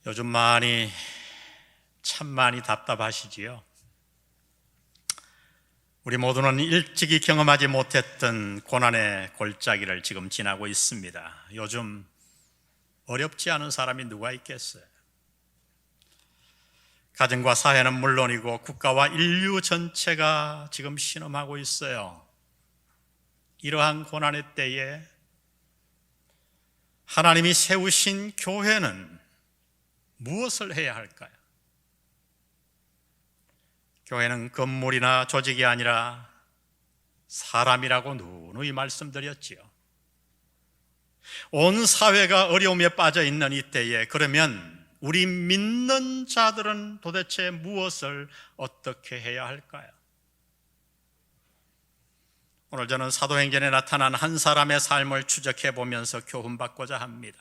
요즘 참 많이 답답하시지요? 우리 모두는 일찍이 경험하지 못했던 고난의 골짜기를 지금 지나고 있습니다. 요즘 어렵지 않은 사람이 누가 있겠어요? 가정과 사회는 물론이고 국가와 인류 전체가 지금 신음하고 있어요. 이러한 고난의 때에 하나님이 세우신 교회는 무엇을 해야 할까요? 교회는 건물이나 조직이 아니라 사람이라고 누누이 말씀드렸지요. 온 사회가 어려움에 빠져 있는 이때에 그러면 우리 믿는 자들은 도대체 무엇을 어떻게 해야 할까요? 오늘 저는 사도행전에 나타난 한 사람의 삶을 추적해 보면서 교훈받고자 합니다.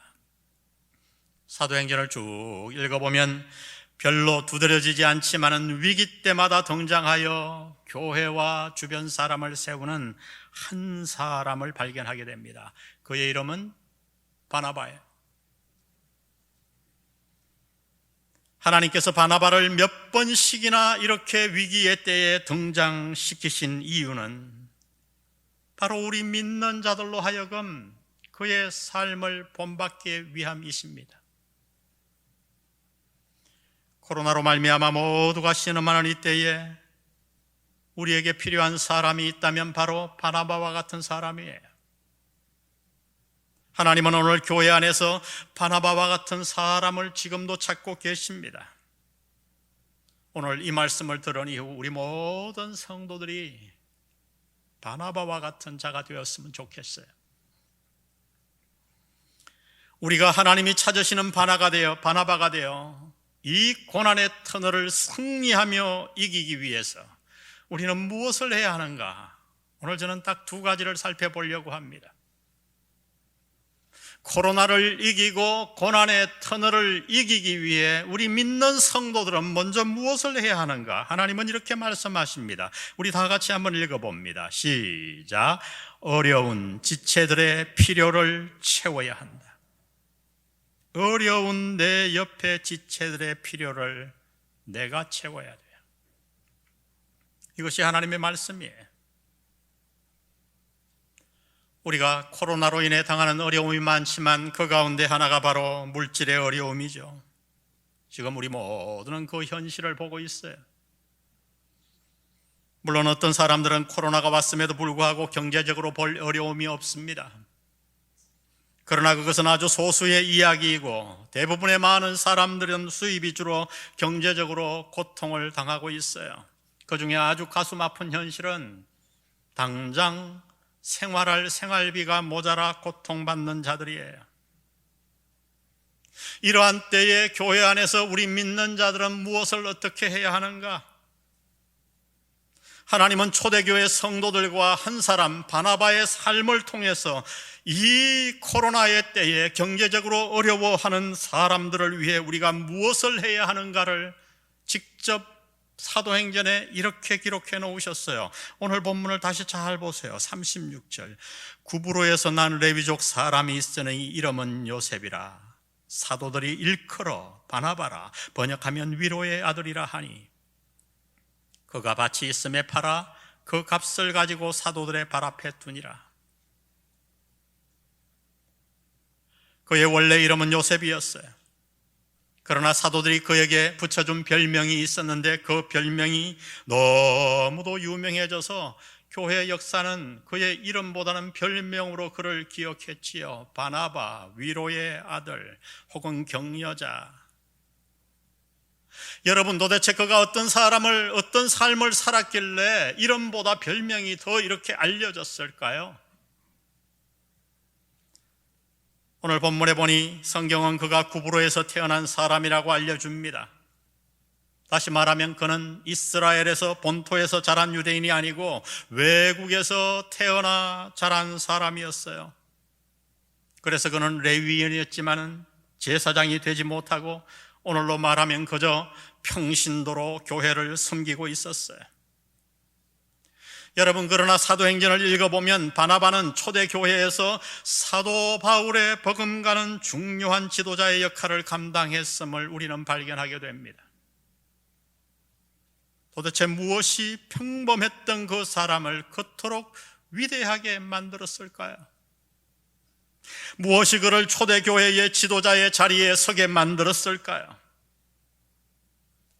사도행전을 쭉 읽어보면 별로 두드러지지 않지만은 위기 때마다 등장하여 교회와 주변 사람을 세우는 한 사람을 발견하게 됩니다. 그의 이름은 바나바예요. 하나님께서 바나바를 몇 번씩이나 이렇게 위기의 때에 등장시키신 이유는 바로 우리 믿는 자들로 하여금 그의 삶을 본받기 위함이십니다. 코로나로 말미암아 모두가 신음하는 이때에 우리에게 필요한 사람이 있다면 바로 바나바와 같은 사람이에요. 하나님은 오늘 교회 안에서 바나바와 같은 사람을 지금도 찾고 계십니다. 오늘 이 말씀을 들은 이후 우리 모든 성도들이 바나바와 같은 자가 되었으면 좋겠어요. 우리가 하나님이 찾으시는 바나바가 되어 이 고난의 터널을 승리하며 이기기 위해서 우리는 무엇을 해야 하는가? 오늘 저는 딱 두 가지를 살펴보려고 합니다. 코로나를 이기고 고난의 터널을 이기기 위해 우리 믿는 성도들은 먼저 무엇을 해야 하는가? 하나님은 이렇게 말씀하십니다. 우리 다 같이 한번 읽어봅니다. 시작. 어려운 지체들의 필요를 채워야 한다. 어려운 내 옆에 지체들의 필요를 내가 채워야 돼요. 이것이 하나님의 말씀이에요. 우리가 코로나로 인해 당하는 어려움이 많지만 그 가운데 하나가 바로 물질의 어려움이죠. 지금 우리 모두는 그 현실을 보고 있어요. 물론 어떤 사람들은 코로나가 왔음에도 불구하고 경제적으로 볼 어려움이 없습니다. 그러나 그것은 아주 소수의 이야기이고 대부분의 많은 사람들은 수입이 주로 경제적으로 고통을 당하고 있어요. 그중에 아주 가슴 아픈 현실은 당장 생활할 생활비가 모자라 고통받는 자들이에요. 이러한 때에 교회 안에서 우리 믿는 자들은 무엇을 어떻게 해야 하는가? 하나님은 초대교회 성도들과 한 사람 바나바의 삶을 통해서 이 코로나의 때에 경제적으로 어려워하는 사람들을 위해 우리가 무엇을 해야 하는가를 직접 사도행전에 이렇게 기록해 놓으셨어요. 오늘 본문을 다시 잘 보세요. 36절. 구브로에서 난 레위족 사람이 있으니 이름은 요셉이라. 사도들이 일컬어 바나바라. 번역하면 위로의 아들이라 하니 그가 밭이 있음에 팔아 그 값을 가지고 사도들의 발 앞에 두니라. 그의 원래 이름은 요셉이었어요. 그러나 사도들이 그에게 붙여준 별명이 있었는데 그 별명이 너무도 유명해져서 교회 역사는 그의 이름보다는 별명으로 그를 기억했지요. 바나바, 위로의 아들, 혹은 격려자. 여러분, 도대체 그가 어떤 삶을 살았길래 이름보다 별명이 더 이렇게 알려졌을까요? 오늘 본문에 보니 성경은 그가 구브로에서 태어난 사람이라고 알려줍니다. 다시 말하면 그는 이스라엘에서 본토에서 자란 유대인이 아니고 외국에서 태어나 자란 사람이었어요. 그래서 그는 레위인이었지만 제사장이 되지 못하고 오늘로 말하면 그저 평신도로 교회를 섬기고 있었어요. 여러분, 그러나 사도행전을 읽어보면 바나바는 초대교회에서 사도 바울의 버금가는 중요한 지도자의 역할을 감당했음을 우리는 발견하게 됩니다. 도대체 무엇이 평범했던 그 사람을 그토록 위대하게 만들었을까요? 무엇이 그를 초대교회의 지도자의 자리에 서게 만들었을까요?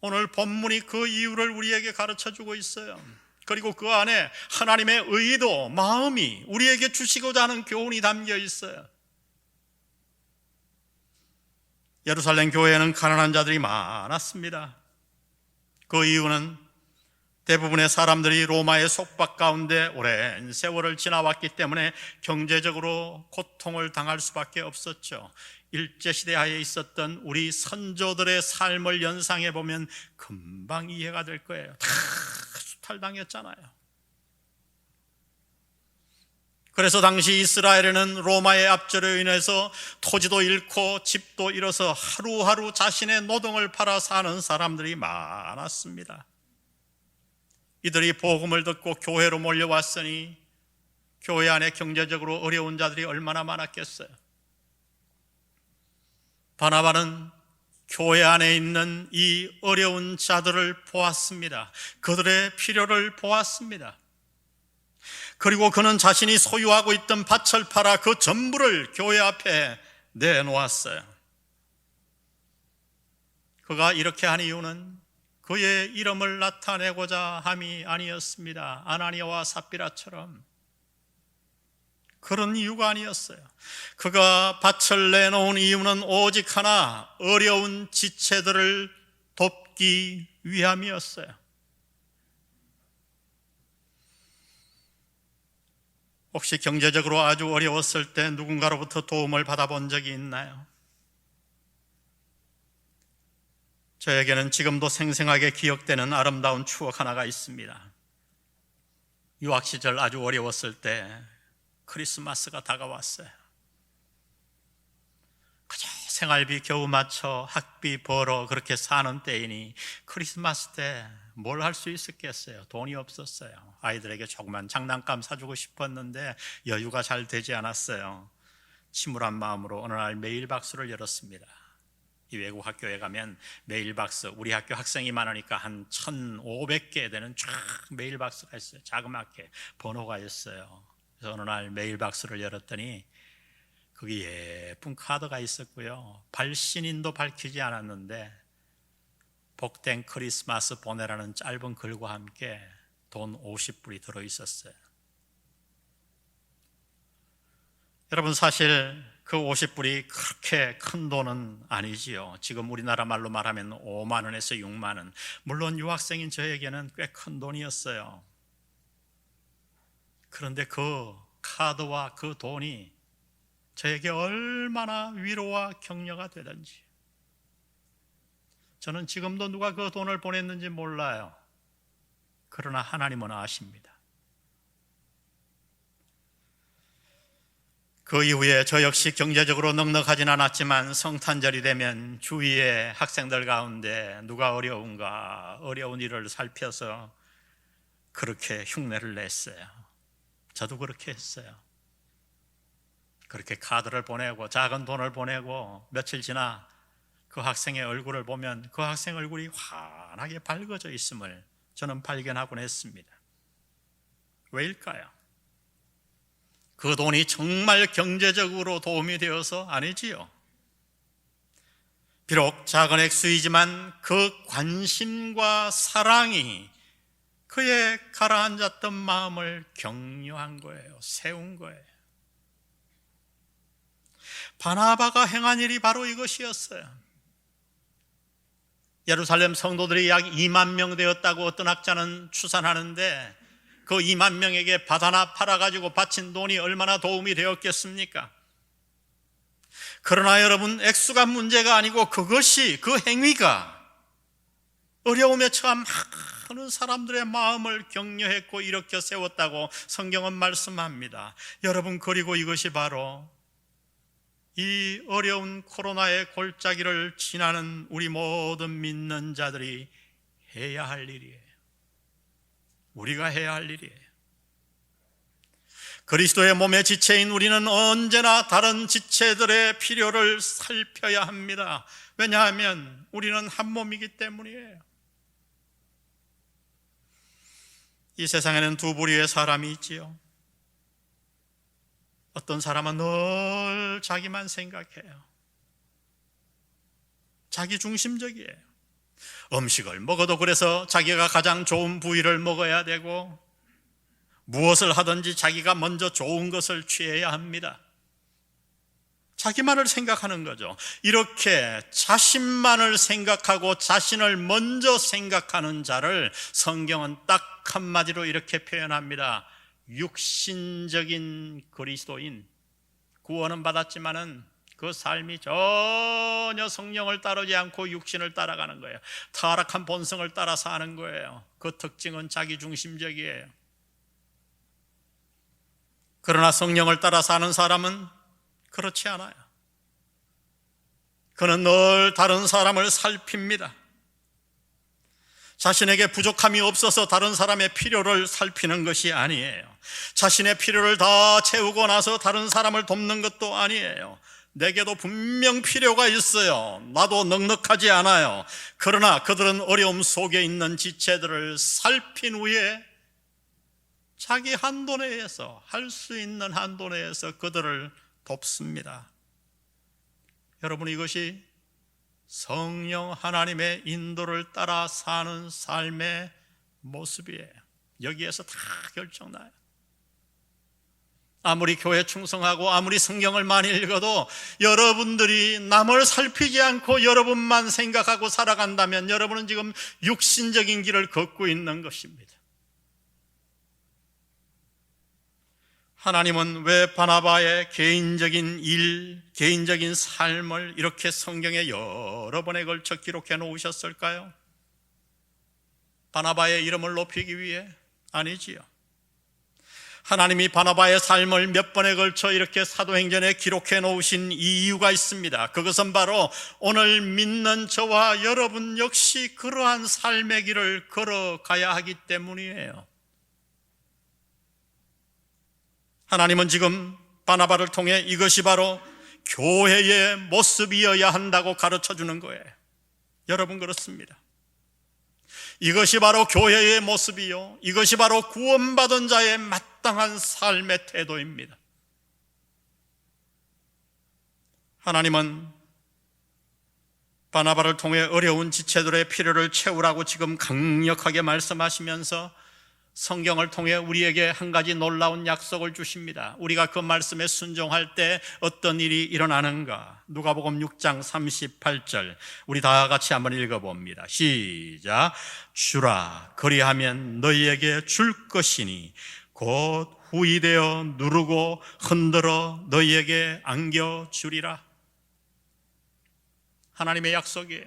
오늘 본문이 그 이유를 우리에게 가르쳐주고 있어요. 그리고 그 안에 하나님의 의도, 마음이 우리에게 주시고자 하는 교훈이 담겨 있어요. 예루살렘 교회에는 가난한 자들이 많았습니다. 그 이유는 대부분의 사람들이 로마의 속박 가운데 오랜 세월을 지나왔기 때문에 경제적으로 고통을 당할 수밖에 없었죠. 일제시대하에 있었던 우리 선조들의 삶을 연상해 보면 금방 이해가 될 거예요. 다 수탈당했잖아요. 그래서 당시 이스라엘에는 로마의 압제로 인해서 토지도 잃고 집도 잃어서 하루하루 자신의 노동을 팔아 사는 사람들이 많았습니다. 이들이 복음을 듣고 교회로 몰려왔으니 교회 안에 경제적으로 어려운 자들이 얼마나 많았겠어요. 바나바는 교회 안에 있는 이 어려운 자들을 보았습니다. 그들의 필요를 보았습니다. 그리고 그는 자신이 소유하고 있던 밭을 팔아 그 전부를 교회 앞에 내놓았어요. 그가 이렇게 한 이유는 그의 이름을 나타내고자 함이 아니었습니다. 아나니아와 삽비라처럼 그런 이유가 아니었어요. 그가 밭을 내놓은 이유는 오직 하나, 어려운 지체들을 돕기 위함이었어요. 혹시 경제적으로 아주 어려웠을 때 누군가로부터 도움을 받아본 적이 있나요? 저에게는 지금도 생생하게 기억되는 아름다운 추억 하나가 있습니다. 유학 시절 아주 어려웠을 때 크리스마스가 다가왔어요. 그저 생활비 겨우 맞춰 학비 벌어 그렇게 사는 때이니 크리스마스 때 뭘 할 수 있었겠어요? 돈이 없었어요. 아이들에게 조그만 장난감 사주고 싶었는데 여유가 잘 되지 않았어요. 침울한 마음으로 어느 날 메일박스를 열었습니다. 이 외국 학교에 가면 메일박스, 우리 학교 학생이 많으니까 한 1,500개 되는 쫙 메일박스가 있어요. 자그맣게 번호가 있어요. 그래서 어느 날 메일박스를 열었더니 거기 예쁜 카드가 있었고요. 발신인도 밝히지 않았는데 복된 크리스마스 보내라는 짧은 글과 함께 돈 50불이 들어있었어요. 여러분, 사실 그 50불이 그렇게 큰 돈은 아니지요. 지금 우리나라 말로 말하면 5만 원에서 6만 원. 물론 유학생인 저에게는 꽤 큰 돈이었어요. 그런데 그 카드와 그 돈이 저에게 얼마나 위로와 격려가 되든지. 저는 지금도 누가 그 돈을 보냈는지 몰라요. 그러나 하나님은 아십니다. 그 이후에 저 역시 경제적으로 넉넉하진 않았지만 성탄절이 되면 주위의 학생들 가운데 누가 어려운가, 어려운 일을 살펴서 그렇게 흉내를 냈어요. 저도 그렇게 했어요. 그렇게 카드를 보내고 작은 돈을 보내고 며칠 지나 그 학생의 얼굴을 보면 그 학생 얼굴이 환하게 밝아져 있음을 저는 발견하곤 했습니다. 왜일까요? 그 돈이 정말 경제적으로 도움이 되어서 아니지요. 비록 작은 액수이지만 그 관심과 사랑이 그의 가라앉았던 마음을 격려한 거예요. 세운 거예요. 바나바가 행한 일이 바로 이것이었어요. 예루살렘 성도들이 약 2만 명 되었다고 어떤 학자는 추산하는데 그 2만 명에게 밭 하나 팔아가지고 바친 돈이 얼마나 도움이 되었겠습니까? 그러나 여러분, 액수가 문제가 아니고 그것이, 그 행위가 어려움에 처한 많은 사람들의 마음을 격려했고 일으켜 세웠다고 성경은 말씀합니다. 여러분, 그리고 이것이 바로 이 어려운 코로나의 골짜기를 지나는 우리 모든 믿는 자들이 해야 할 일이에요. 우리가 해야 할 일이에요. 그리스도의 몸의 지체인 우리는 언제나 다른 지체들의 필요를 살펴야 합니다. 왜냐하면 우리는 한 몸이기 때문이에요. 이 세상에는 두 부류의 사람이 있지요. 어떤 사람은 늘 자기만 생각해요. 자기 중심적이에요. 음식을 먹어도 그래서 자기가 가장 좋은 부위를 먹어야 되고, 무엇을 하든지 자기가 먼저 좋은 것을 취해야 합니다. 자기만을 생각하는 거죠. 이렇게 자신만을 생각하고 자신을 먼저 생각하는 자를 성경은 딱 한마디로 이렇게 표현합니다. 육신적인 그리스도인. 구원은 받았지만은 그 삶이 전혀 성령을 따르지 않고 육신을 따라가는 거예요. 타락한 본성을 따라 사는 거예요. 그 특징은 자기중심적이에요. 그러나 성령을 따라 사는 사람은 그렇지 않아요. 그는 늘 다른 사람을 살핍니다. 자신에게 부족함이 없어서 다른 사람의 필요를 살피는 것이 아니에요. 자신의 필요를 다 채우고 나서 다른 사람을 돕는 것도 아니에요. 내게도 분명 필요가 있어요. 나도 넉넉하지 않아요. 그러나 그들은 어려움 속에 있는 지체들을 살핀 후에 자기 한도 내에서, 할 수 있는 한도 내에서 그들을 돕습니다. 여러분, 이것이 성령 하나님의 인도를 따라 사는 삶의 모습이에요. 여기에서 다 결정나요. 아무리 교회 충성하고 아무리 성경을 많이 읽어도 여러분들이 남을 살피지 않고 여러분만 생각하고 살아간다면 여러분은 지금 육신적인 길을 걷고 있는 것입니다. 하나님은 왜 바나바의 개인적인 일, 개인적인 삶을 이렇게 성경에 여러 번에 걸쳐 기록해 놓으셨을까요? 바나바의 이름을 높이기 위해? 아니지요. 하나님이 바나바의 삶을 몇 번에 걸쳐 이렇게 사도행전에 기록해 놓으신 이유가 있습니다. 그것은 바로 오늘 믿는 저와 여러분 역시 그러한 삶의 길을 걸어가야 하기 때문이에요. 하나님은 지금 바나바를 통해 이것이 바로 교회의 모습이어야 한다고 가르쳐 주는 거예요. 여러분, 그렇습니다. 이것이 바로 교회의 모습이요, 이것이 바로 구원받은 자의 마땅한 삶의 태도입니다. 하나님은 바나바를 통해 어려운 지체들의 필요를 채우라고 지금 강력하게 말씀하시면서 성경을 통해 우리에게 한 가지 놀라운 약속을 주십니다. 우리가 그 말씀에 순종할 때 어떤 일이 일어나는가? 누가복음 6장 38절, 우리 다 같이 한번 읽어봅니다. 시작. 주라, 그리하면 너희에게 줄 것이니 곧 후이되어 누르고 흔들어 너희에게 안겨주리라. 하나님의 약속이에요.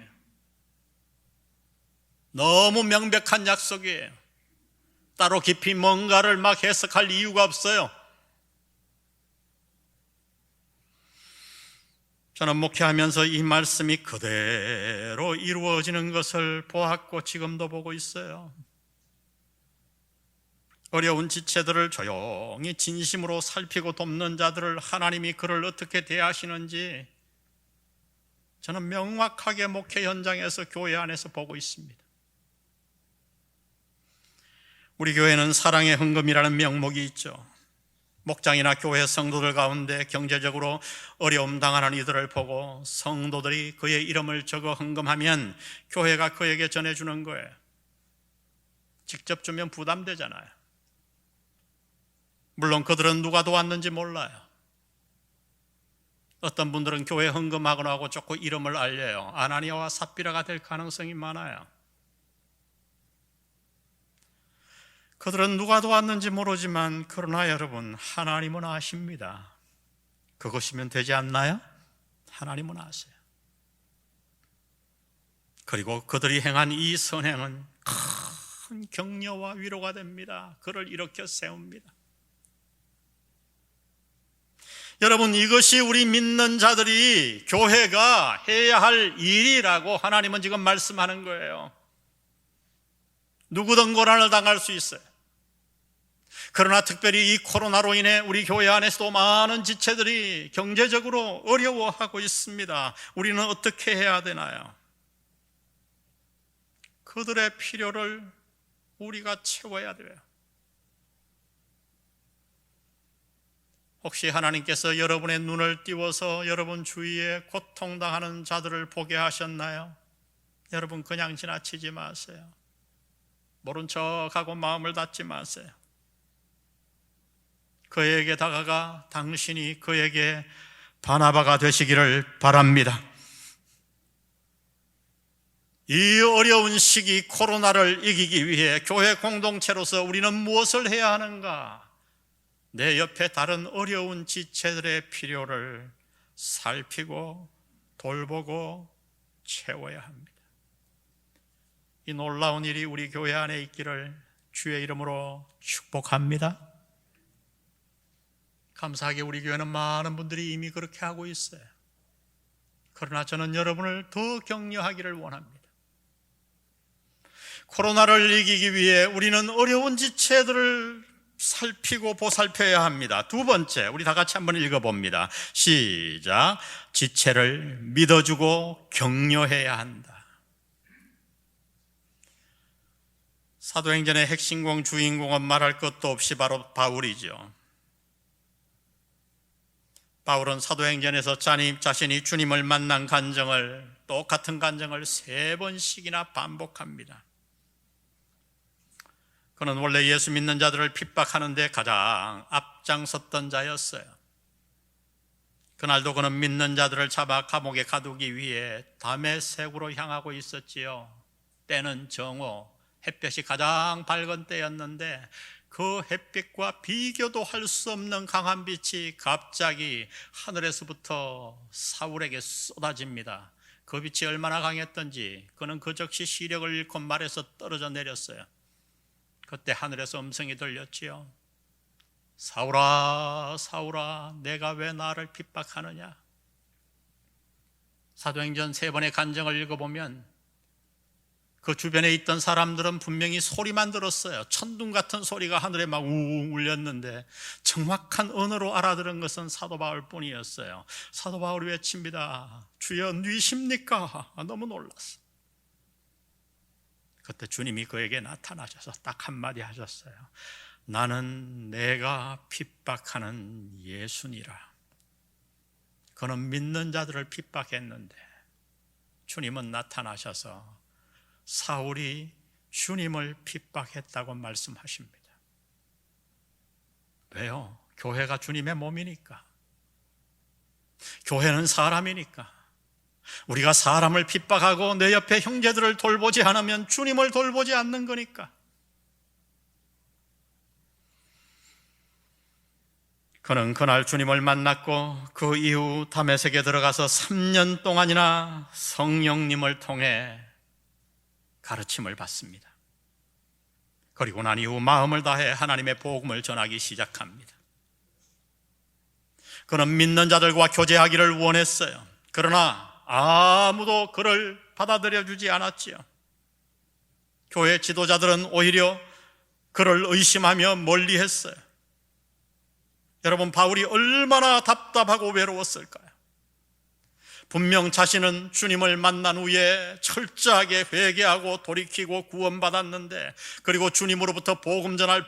너무 명백한 약속이에요. 따로 깊이 뭔가를 막 해석할 이유가 없어요. 저는 목회하면서 이 말씀이 그대로 이루어지는 것을 보았고 지금도 보고 있어요. 어려운 지체들을 조용히 진심으로 살피고 돕는 자들을 하나님이 그를 어떻게 대하시는지 저는 명확하게 목회 현장에서, 교회 안에서 보고 있습니다. 우리 교회는 사랑의 헌금이라는 명목이 있죠. 목장이나 교회 성도들 가운데 경제적으로 어려움 당하는 이들을 보고 성도들이 그의 이름을 적어 헌금하면 교회가 그에게 전해주는 거예요. 직접 주면 부담되잖아요. 물론 그들은 누가 도왔는지 몰라요. 어떤 분들은 교회 헌금하고 나고 조금 이름을 알려요. 아나니아와 삽비라가 될 가능성이 많아요. 그들은 누가 도왔는지 모르지만 그러나 여러분, 하나님은 아십니다. 그것이면 되지 않나요? 하나님은 아세요. 그리고 그들이 행한 이 선행은 큰 격려와 위로가 됩니다. 그를 일으켜 세웁니다. 여러분, 이것이 우리 믿는 자들이 교회가 해야 할 일이라고 하나님은 지금 말씀하는 거예요. 누구든 고난을 당할 수 있어요. 그러나 특별히 이 코로나로 인해 우리 교회 안에서도 많은 지체들이 경제적으로 어려워하고 있습니다. 우리는 어떻게 해야 되나요? 그들의 필요를 우리가 채워야 돼요. 혹시 하나님께서 여러분의 눈을 띄워서 여러분 주위에 고통당하는 자들을 보게 하셨나요? 여러분 그냥 지나치지 마세요. 모른 척하고 마음을 닫지 마세요. 그에게 다가가 당신이 그에게 바나바가 되시기를 바랍니다. 이 어려운 시기 코로나를 이기기 위해 교회 공동체로서 우리는 무엇을 해야 하는가? 내 옆에 다른 어려운 지체들의 필요를 살피고 돌보고 채워야 합니다. 이 놀라운 일이 우리 교회 안에 있기를 주의 이름으로 축복합니다. 감사하게 우리 교회는 많은 분들이 이미 그렇게 하고 있어요. 그러나 저는 여러분을 더 격려하기를 원합니다. 코로나를 이기기 위해 우리는 어려운 지체들을 살피고 보살펴야 합니다. 두 번째, 우리 다 같이 한번 읽어봅니다. 시작. 지체를 믿어주고 격려해야 한다. 사도행전의 핵심공 주인공은 말할 것도 없이 바로 바울이죠. 바울은 사도행전에서 자신이 주님을 만난 간증을, 똑같은 간증을 3번씩이나 반복합니다. 그는 원래 예수 믿는 자들을 핍박하는 데 가장 앞장섰던 자였어요. 그날도 그는 믿는 자들을 잡아 감옥에 가두기 위해 다메섹으로 향하고 있었지요. 때는 정오, 햇볕이 가장 밝은 때였는데 그 햇빛과 비교도 할 수 없는 강한 빛이 갑자기 하늘에서부터 사울에게 쏟아집니다. 그 빛이 얼마나 강했던지 그는 그 즉시 시력을 잃고 말에서 떨어져 내렸어요. 그때 하늘에서 음성이 들렸지요. 사울아, 사울아, 내가 왜 나를 핍박하느냐? 사도행전 3번의 간증을 읽어보면 그 주변에 있던 사람들은 분명히 소리만 들었어요. 천둥 같은 소리가 하늘에 막 우웅 울렸는데 정확한 언어로 알아들은 것은 사도 바울 뿐이었어요. 사도 바울이 외칩니다. 주여 누이십니까? 너무 놀랐어요. 그때 주님이 그에게 나타나셔서 딱 한마디 하셨어요. 나는 내가 핍박하는 예수니라. 그는 믿는 자들을 핍박했는데 주님은 나타나셔서 사울이 주님을 핍박했다고 말씀하십니다. 왜요? 교회가 주님의 몸이니까. 교회는 사람이니까. 우리가 사람을 핍박하고 내 옆에 형제들을 돌보지 않으면 주님을 돌보지 않는 거니까. 그는 그날 주님을 만났고 그 이후 다메섹에 들어가서 3년 동안이나 성령님을 통해 가르침을 받습니다. 그리고 난 이후 마음을 다해 하나님의 복음을 전하기 시작합니다. 그는 믿는 자들과 교제하기를 원했어요. 그러나 아무도 그를 받아들여 주지 않았지요. 교회 지도자들은 오히려 그를 의심하며 멀리했어요. 여러분, 바울이 얼마나 답답하고 외로웠을까요? 분명 자신은 주님을 만난 후에 철저하게 회개하고 돌이키고 구원받았는데, 그리고 주님으로부터 복음 전할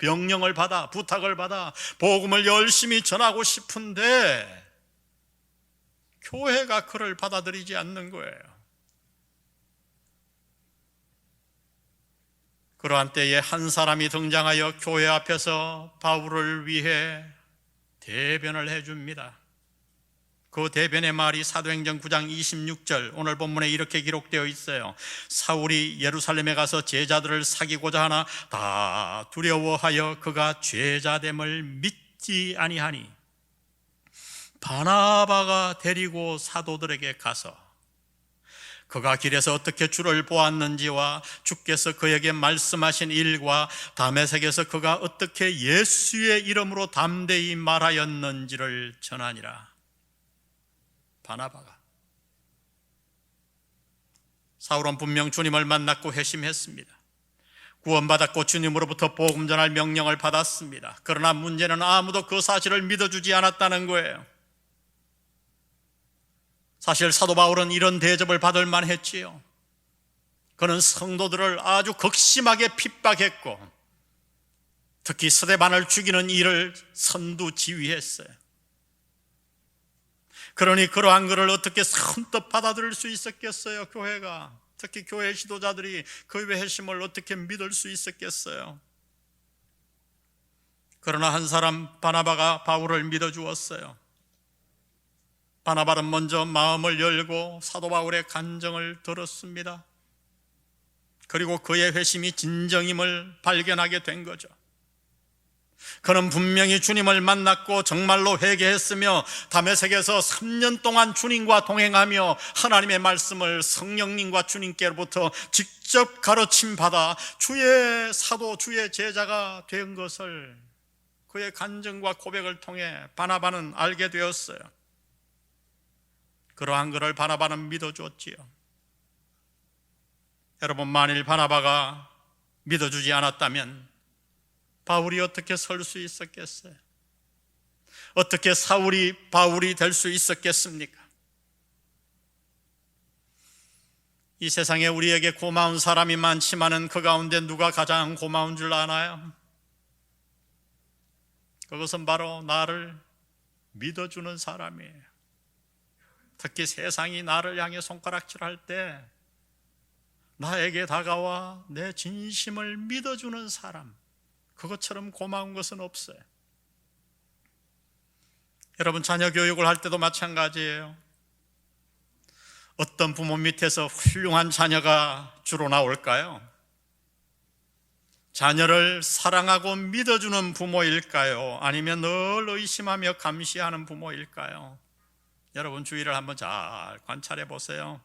명령을 받아, 부탁을 받아 복음을 열심히 전하고 싶은데 교회가 그를 받아들이지 않는 거예요. 그러한 때에 한 사람이 등장하여 교회 앞에서 바울을 위해 대변을 해줍니다. 그 대변의 말이 사도행전 9장 26절 오늘 본문에 이렇게 기록되어 있어요. 사울이 예루살렘에 가서 제자들을 사귀고자 하나 다 두려워하여 그가 죄자됨을 믿지 아니하니 바나바가 데리고 사도들에게 가서 그가 길에서 어떻게 주를 보았는지와 주께서 그에게 말씀하신 일과 다메섹에서 그가 어떻게 예수의 이름으로 담대히 말하였는지를 전하니라. 바나바가. 사울은 분명 주님을 만났고 회심했습니다. 구원받았고 주님으로부터 복음 전할 명령을 받았습니다. 그러나 문제는 아무도 그 사실을 믿어주지 않았다는 거예요. 사실 사도 바울은 이런 대접을 받을 만했지요. 그는 성도들을 아주 극심하게 핍박했고 특히 스데반을 죽이는 일을 선두지휘했어요. 그러니 그러한 것을 어떻게 선뜻 받아들일 수 있었겠어요? 교회가, 특히 교회 지도자들이 그 회심을 어떻게 믿을 수 있었겠어요? 그러나 한 사람 바나바가 바울을 믿어주었어요. 바나바는 먼저 마음을 열고 사도 바울의 간증을 들었습니다. 그리고 그의 회심이 진정임을 발견하게 된 거죠. 그는 분명히 주님을 만났고 정말로 회개했으며 다메섹에서 3년 동안 주님과 동행하며 하나님의 말씀을 성령님과 주님께로부터 직접 가르침 받아 주의 사도, 주의 제자가 된 것을 그의 간증과 고백을 통해 바나바는 알게 되었어요. 그러한 것을 바나바는 믿어줬지요. 여러분, 만일 바나바가 믿어주지 않았다면 바울이 어떻게 설 수 있었겠어요? 어떻게 사울이 바울이 될 수 있었겠습니까? 이 세상에 우리에게 고마운 사람이 많지만은 그 가운데 누가 가장 고마운 줄 아나요? 그것은 바로 나를 믿어주는 사람이에요. 특히 세상이 나를 향해 손가락질할 때 나에게 다가와 내 진심을 믿어주는 사람, 그것처럼 고마운 것은 없어요. 여러분, 자녀 교육을 할 때도 마찬가지예요. 어떤 부모 밑에서 훌륭한 자녀가 주로 나올까요? 자녀를 사랑하고 믿어주는 부모일까요? 아니면 늘 의심하며 감시하는 부모일까요? 여러분, 주위를 한번 잘 관찰해 보세요.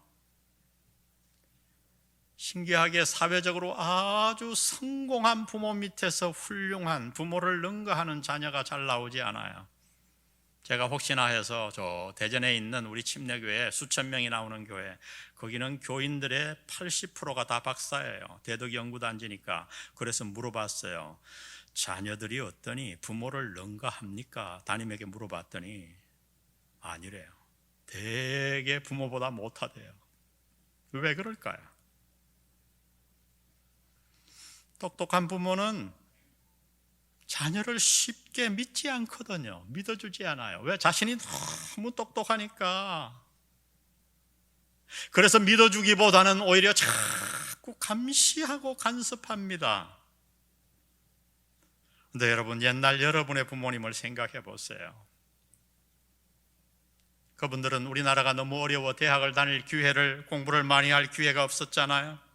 신기하게 사회적으로 아주 성공한 부모 밑에서 훌륭한 부모를 능가하는 자녀가 잘 나오지 않아요. 제가 혹시나 해서 저 대전에 있는 우리 침례교회 수천 명이 나오는 교회, 거기는 교인들의 80%가 다 박사예요. 대덕연구단지니까. 그래서 물어봤어요. 자녀들이 어떠니? 부모를 능가합니까? 담임에게 물어봤더니 아니래요. 되게 부모보다 못하대요. 왜 그럴까요? 똑똑한 부모는 자녀를 쉽게 믿지 않거든요. 믿어주지 않아요. 왜? 자신이 너무 똑똑하니까. 그래서 믿어주기보다는 오히려 자꾸 감시하고 간섭합니다. 근데 여러분, 옛날 여러분의 부모님을 생각해 보세요. 그분들은 우리나라가 너무 어려워 대학을 다닐 기회를, 공부를 많이 할 기회가 없었잖아요.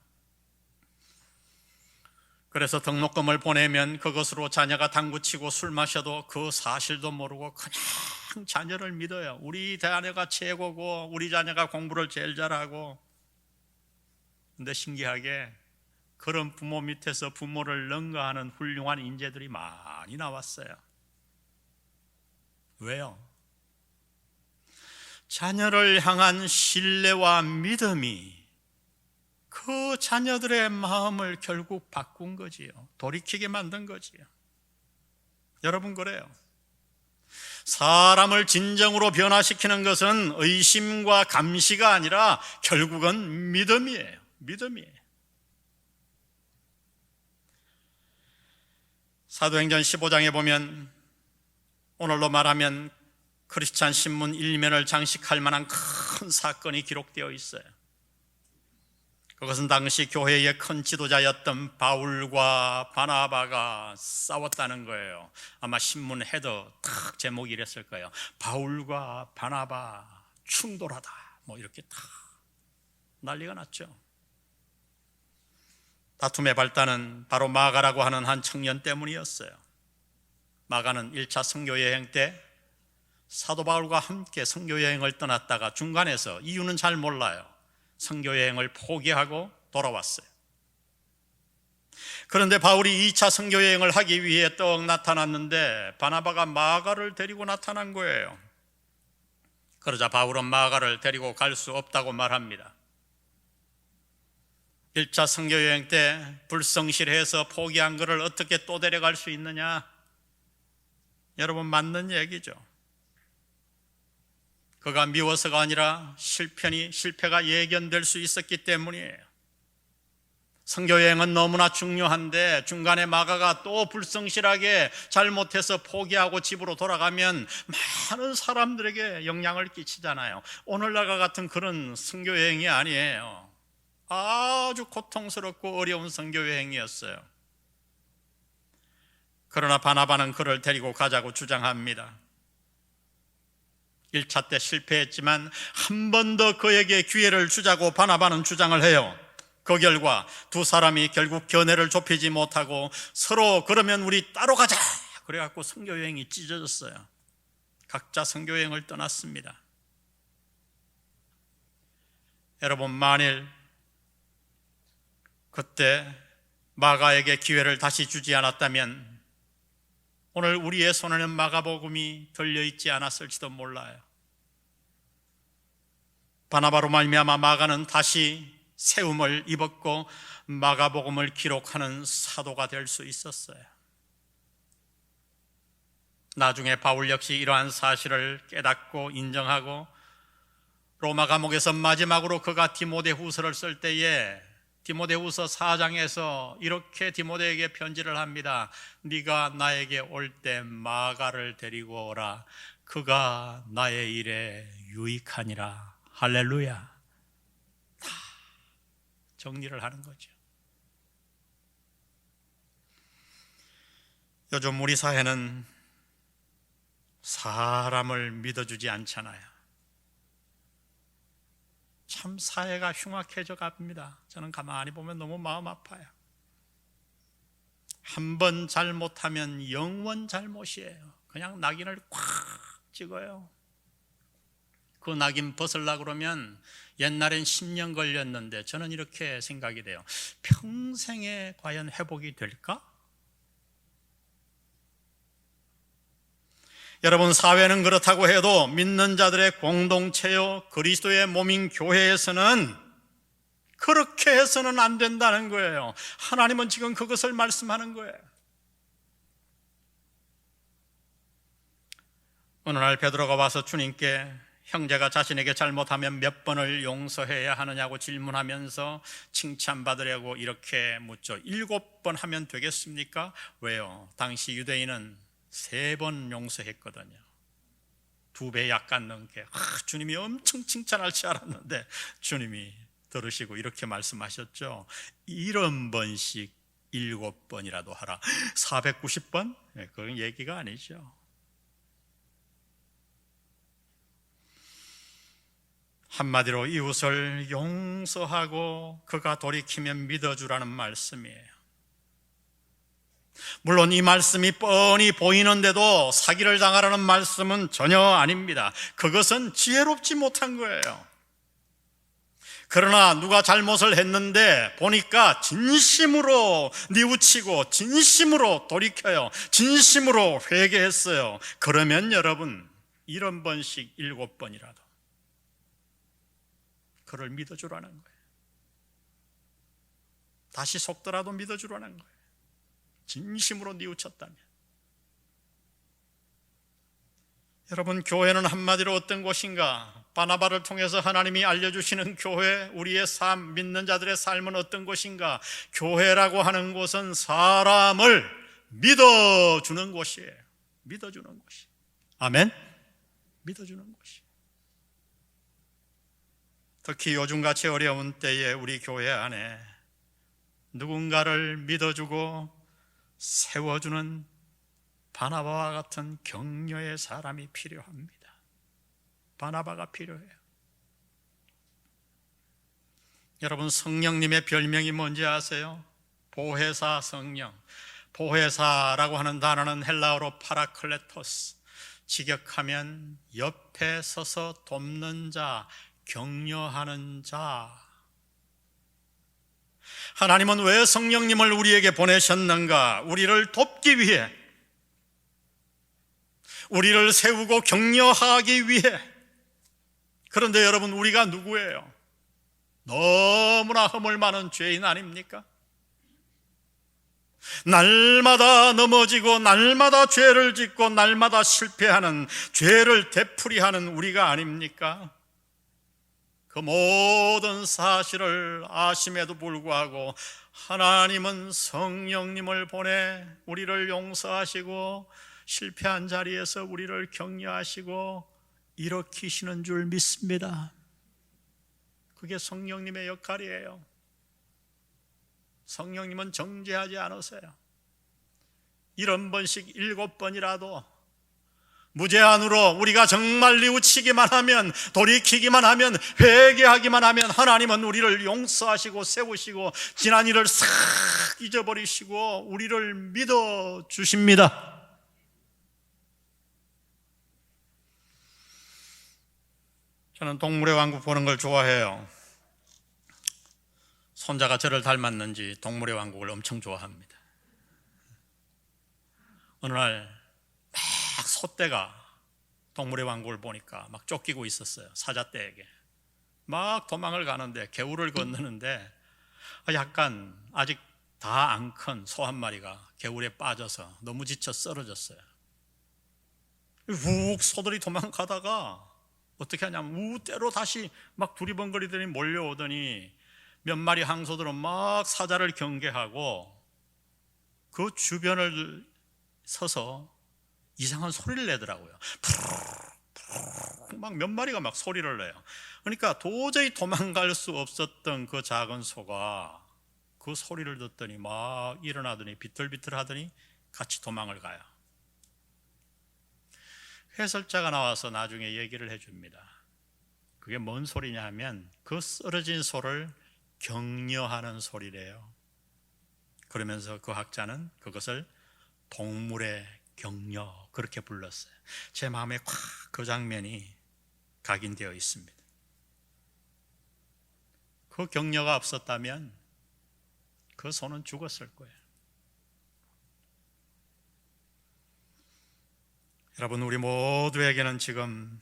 그래서 등록금을 보내면 그것으로 자녀가 당구치고 술 마셔도 그 사실도 모르고 그냥 자녀를 믿어요. 우리 자녀가 최고고 우리 자녀가 공부를 제일 잘하고. 근데 신기하게 그런 부모 밑에서 부모를 능가하는 훌륭한 인재들이 많이 나왔어요. 왜요? 자녀를 향한 신뢰와 믿음이 그 자녀들의 마음을 결국 바꾼 거지요. 돌이키게 만든 거지요. 여러분, 그래요. 사람을 진정으로 변화시키는 것은 의심과 감시가 아니라 결국은 믿음이에요. 믿음이에요. 사도행전 15장에 보면 오늘로 말하면 크리스찬 신문 1면을 장식할 만한 큰 사건이 기록되어 있어요. 그것은 당시 교회의 큰 지도자였던 바울과 바나바가 싸웠다는 거예요. 아마 신문 헤더 탁 제목이 이랬을 거예요. 바울과 바나바 충돌하다, 뭐 이렇게 탁 난리가 났죠. 다툼의 발단은 바로 마가라고 하는 한 청년 때문이었어요. 마가는 1차 선교여행 때 사도 바울과 함께 선교여행을 떠났다가 중간에서, 이유는 잘 몰라요, 선교여행을 포기하고 돌아왔어요. 그런데 바울이 2차 선교여행을 하기 위해 떡 나타났는데 바나바가 마가를 데리고 나타난 거예요. 그러자 바울은 마가를 데리고 갈 수 없다고 말합니다. 1차 선교여행 때 불성실해서 포기한 것을 어떻게 또 데려갈 수 있느냐? 여러분, 맞는 얘기죠. 그가 미워서가 아니라 실패가 예견될 수 있었기 때문이에요. 선교여행은 너무나 중요한데 중간에 마가가 또 불성실하게 잘못해서 포기하고 집으로 돌아가면 많은 사람들에게 영향을 끼치잖아요. 오늘날과 같은 그런 선교여행이 아니에요. 아주 고통스럽고 어려운 선교여행이었어요. 그러나 바나바는 그를 데리고 가자고 주장합니다. 1차 때 실패했지만 한 번 더 그에게 기회를 주자고 바나바는 주장을 해요. 그 결과 두 사람이 결국 견해를 좁히지 못하고 서로 그러면 우리 따로 가자 그래갖고 선교여행이 찢어졌어요. 각자 선교여행을 떠났습니다. 여러분, 만일 그때 마가에게 기회를 다시 주지 않았다면 오늘 우리의 손에는 마가복음이 들려있지 않았을지도 몰라요. 바나바로 말미암아 마가는 다시 세움을 입었고 마가복음을 기록하는 사도가 될 수 있었어요. 나중에 바울 역시 이러한 사실을 깨닫고 인정하고 로마 감옥에서 마지막으로 그가 디모데후서를 쓸 때에 디모데후서 4장에서 이렇게 디모데에게 편지를 합니다. 네가 나에게 올 때 마가를 데리고 오라. 그가 나의 일에 유익하니라. 할렐루야. 다 정리를 하는 거죠. 요즘 우리 사회는 사람을 믿어주지 않잖아요. 참 사회가 흉악해져 갑니다. 저는 가만히 보면 너무 마음 아파요. 한 번 잘못하면 영원 잘못이에요. 그냥 낙인을 꽉 찍어요. 그 낙인 벗으려고 그러면 옛날엔 10년 걸렸는데 저는 이렇게 생각이 돼요. 평생에 과연 회복이 될까? 여러분, 사회는 그렇다고 해도 믿는 자들의 공동체요 그리스도의 몸인 교회에서는 그렇게 해서는 안 된다는 거예요. 하나님은 지금 그것을 말씀하는 거예요. 어느 날 베드로가 와서 주님께 형제가 자신에게 잘못하면 몇 번을 용서해야 하느냐고 질문하면서 칭찬받으려고 이렇게 묻죠. 7번 하면 되겠습니까? 왜요? 당시 유대인은 3번 용서했거든요. 2배 약간 넘게. 주님이 엄청 칭찬할 줄 알았는데 주님이 들으시고 이렇게 말씀하셨죠. 70번씩 7번이라도 하라. 490번? 그건 얘기가 아니죠. 한마디로 이웃을 용서하고 그가 돌이키면 믿어주라는 말씀이에요. 물론 이 말씀이 뻔히 보이는데도 사기를 당하라는 말씀은 전혀 아닙니다. 그것은 지혜롭지 못한 거예요. 그러나 누가 잘못을 했는데 보니까 진심으로 뉘우치고 진심으로 돌이켜요. 진심으로 회개했어요. 그러면 여러분 70번씩 7번이라도 그를 믿어주라는 거예요. 다시 속더라도 믿어주라는 거예요. 진심으로 뉘우쳤다면. 여러분, 교회는 한마디로 어떤 곳인가? 바나바를 통해서 하나님이 알려주시는 교회, 우리의 삶, 믿는 자들의 삶은 어떤 곳인가? 교회라고 하는 곳은 사람을 믿어주는 곳이에요. 믿어주는 곳이. 아멘? 믿어주는 곳이. 특히 요즘같이 어려운 때에 우리 교회 안에 누군가를 믿어주고 세워주는 바나바와 같은 격려의 사람이 필요합니다. 바나바가 필요해요. 여러분, 성령님의 별명이 뭔지 아세요? 보혜사 성령. 보혜사라고 하는 단어는 헬라어로 파라클레토스, 직역하면 옆에 서서 돕는 자, 격려하는 자. 하나님은 왜 성령님을 우리에게 보내셨는가? 우리를 돕기 위해, 우리를 세우고 격려하기 위해. 그런데 여러분, 우리가 누구예요? 너무나 허물 많은 죄인 아닙니까? 날마다 넘어지고 날마다 죄를 짓고 날마다 실패하는, 죄를 되풀이하는 우리가 아닙니까? 그 모든 사실을 아심에도 불구하고 하나님은 성령님을 보내 우리를 용서하시고 실패한 자리에서 우리를 격려하시고 일으키시는 줄 믿습니다. 그게 성령님의 역할이에요. 성령님은 정죄하지 않으세요. 70번씩 7번이라도 무제한으로 우리가 정말 뉘우치기만 하면, 돌이키기만 하면, 회개하기만 하면 하나님은 우리를 용서하시고 세우시고 지난 일을 싹 잊어버리시고 우리를 믿어주십니다. 저는 동물의 왕국 보는 걸 좋아해요. 손자가 저를 닮았는지 동물의 왕국을 엄청 좋아합니다. 어느 날 막 소떼가 동물의 왕국을 보니까 막 쫓기고 있었어요. 사자떼에게 막 도망을 가는데, 개울을 건너는데 약간 아직 다 안 큰 소 한 마리가 개울에 빠져서 너무 지쳐 쓰러졌어요. 훅 소들이 도망가다가 어떻게 하냐면 우대로 다시 막 두리번거리더니 몰려오더니 몇 마리 항소들은 막 사자를 경계하고 그 주변을 서서 이상한 소리를 내더라고요. 막 몇 마리가 막 소리를 내요. 그러니까 도저히 도망갈 수 없었던 그 작은 소가 그 소리를 듣더니 막 일어나더니 비틀비틀 하더니 같이 도망을 가요. 해설자가 나와서 나중에 얘기를 해줍니다. 그게 뭔 소리냐 하면 그 쓰러진 소를 격려하는 소리래요. 그러면서 그 학자는 그것을 동물의 격려, 그렇게 불렀어요. 제 마음에 콱 그 장면이 각인되어 있습니다. 그 격려가 없었다면 그 소는 죽었을 거예요. 여러분, 우리 모두에게는 지금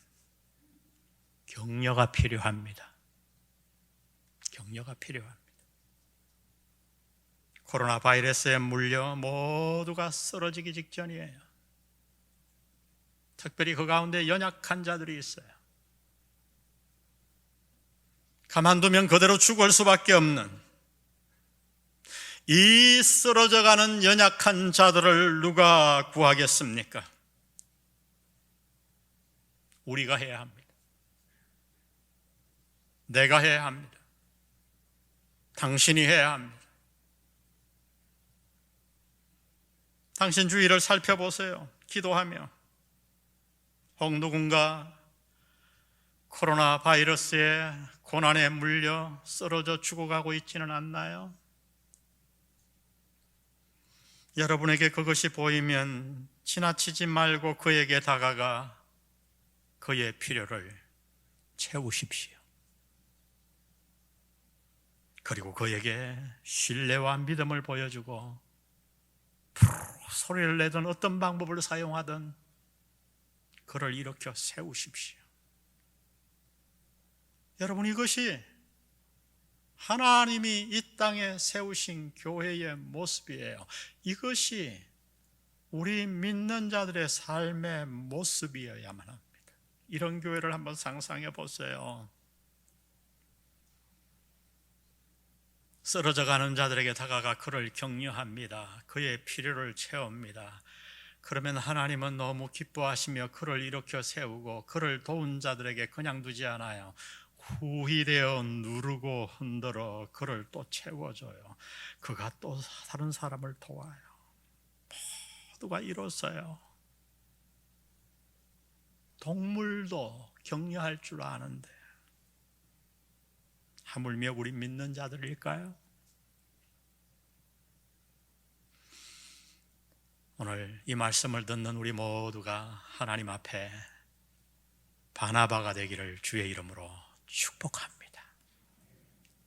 격려가 필요합니다. 격려가 필요합니다. 코로나 바이러스에 물려 모두가 쓰러지기 직전이에요. 특별히 그 가운데 연약한 자들이 있어요. 가만두면 그대로 죽을 수밖에 없는 이 쓰러져가는 연약한 자들을 누가 구하겠습니까? 우리가 해야 합니다. 내가 해야 합니다. 당신이 해야 합니다. 당신 주위를 살펴보세요. 기도하며 혹 누군가 코로나 바이러스의 고난에 물려 쓰러져 죽어가고 있지는 않나요? 여러분에게 그것이 보이면 지나치지 말고 그에게 다가가 그의 필요를 채우십시오. 그리고 그에게 신뢰와 믿음을 보여주고 소리를 내든 어떤 방법을 사용하든 그를 일으켜 세우십시오. 여러분, 이것이 하나님이 이 땅에 세우신 교회의 모습이에요. 이것이 우리 믿는 자들의 삶의 모습이어야만 합니다. 이런 교회를 한번 상상해 보세요. 쓰러져가는 자들에게 다가가 그를 격려합니다. 그의 필요를 채웁니다. 그러면 하나님은 너무 기뻐하시며 그를 일으켜 세우고 그를 도운 자들에게 그냥 두지 않아요. 후히 되어 누르고 흔들어 그를 또 채워줘요. 그가 또 다른 사람을 도와요. 모두가 이로써요. 동물도 격려할 줄 아는데 하물며 우리 믿는 자들일까요? 오늘 이 말씀을 듣는 우리 모두가 하나님 앞에 바나바가 되기를 주의 이름으로 축복합니다.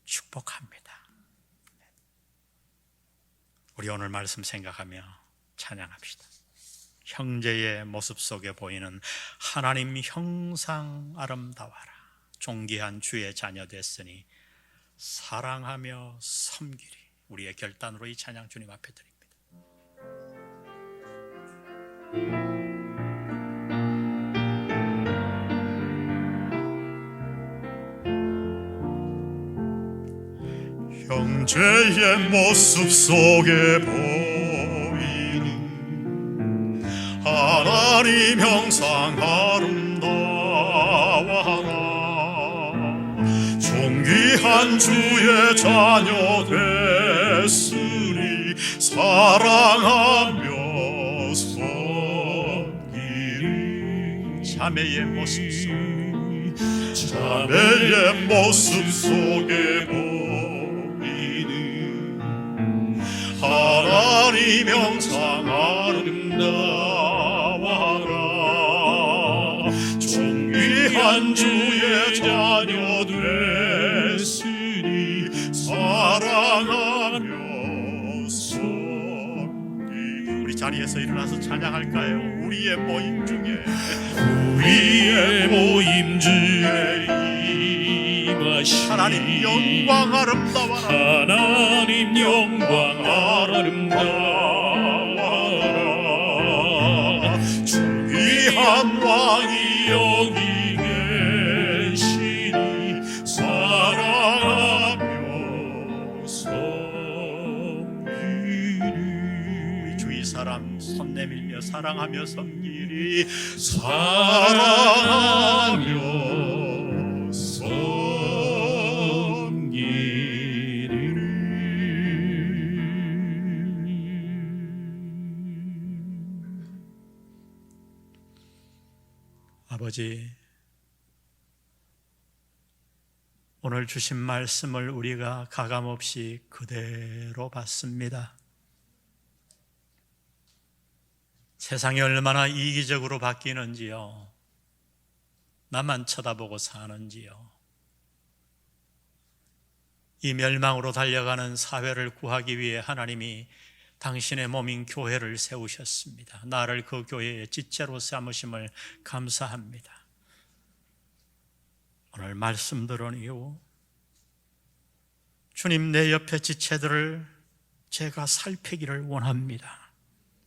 축복합니다. 우리 오늘 말씀 생각하며 찬양합시다. 형제의 모습 속에 보이는 하나님 형상 아름다워라. 존귀한 주의 자녀 됐으니 사랑하며 섬기리. 우리의 결단으로 이 찬양 주님 앞에 드립니다. 형제의 모습 속에 보이는 하나님 형상 아름다워하라. 존귀한 주의 자녀 됐으니 사랑하며 섬기리. 자매의 모습 속에 보이는 하나님 형상 아름다워하라. 존귀한 주의 자녀 됐으니 사랑하며 섬기리. 우리 자리에서 일어나서 찬양할까요? 우리의 모임 중에 하나님 영광 아름다워라. 하나님 영광 아름다워라. 존귀한 왕이 여기 계시니 사랑하며 섬기리. 주위 사람 손 내밀며 사랑하며 섬기리. 사랑하며 섬기리. 아버지, 오늘 주신 말씀을 우리가 가감없이 그대로 받습니다. 세상이 얼마나 이기적으로 바뀌는지요, 나만 쳐다보고 사는지요, 이 멸망으로 달려가는 사회를 구하기 위해 하나님이 당신의 몸인 교회를 세우셨습니다. 나를 그 교회의 지체로 삼으심을 감사합니다. 오늘 말씀 들은 이후 주님, 내 옆에 지체들을 제가 살피기를 원합니다.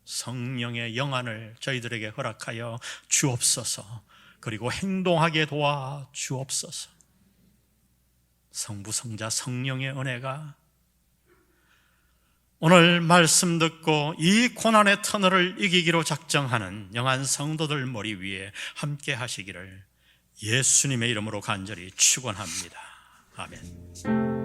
성령의 영안을 저희들에게 허락하여 주옵소서. 그리고 행동하게 도와 주옵소서. 성부, 성자, 성령의 은혜가 오늘 말씀 듣고 이 고난의 터널을 이기기로 작정하는 영한 성도들 머리 위에 함께 하시기를 예수님의 이름으로 간절히 축원합니다. 아멘.